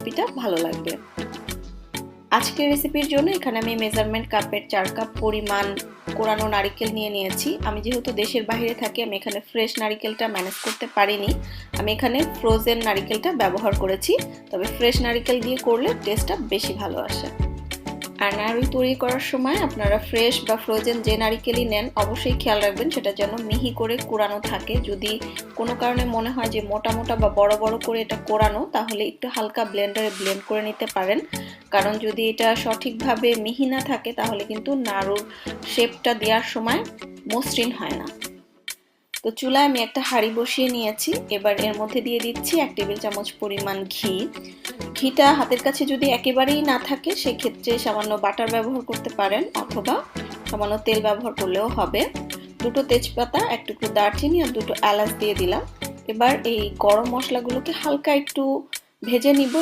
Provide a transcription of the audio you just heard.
রেসিপিটা ভালো লাগবে। আজকের রেসিপির জন্য এখানে আমি মেজারমেন্ট কাপের 4 কাপ পরিমাণ কোরানো নারিকেল নিয়ে নিয়েছি। আমি যেহেতু দেশের বাইরে থাকি, আমি এখানে ফ্রেশ নারিকেলটা ম্যানেজ করতে পারিনি। আমি এখানে ফ্রোজেন নারিকেলটা ব্যবহার করেছি, তবে ফ্রেশ নারিকেল দিয়ে করলে টেস্টটা বেশি ভালো আসে। আর নাড়ু তৈরি করার সময় আপনারা ফ্রেশ বা ফ্রোজেন যে নারিকেলই নেন, অবশ্যই খেয়াল রাখবেন সেটা যেন মিহি করে কোরানো থাকে। যদি কোনো কারণে মনে হয় যে মোটা মোটা বা বড় বড় করে এটা কোরানো, তাহলে একটু হালকা ব্লেন্ডারে ব্লেন্ড করে নিতে পারেন, কারণ যদি এটা সঠিকভাবে মিহি না থাকে তাহলে কিন্তু নাড়ুর শেপটা দেওয়ার সময় মসৃণ হয় না। তো চুলায় আমি একটা হাঁড়ি বসিয়ে নিয়েছি। এবার এর মধ্যে দিয়ে দিচ্ছি 1 টেবিল চামচ পরিমাণ ঘি। ঘিটা হাতের কাছে যদি একেবারেই না থাকে, সেক্ষেত্রে সামান্য বাটার ব্যবহার করতে পারেন, অথবা সামান্য তেল ব্যবহার করলেও হবে। 2টো তেজপাতা, 1 টুকরো দারচিনি আর 2টো এলাচ দিয়ে দিলাম। এবার এই গরম মশলাগুলোকে হালকা একটু ভেজে নিব।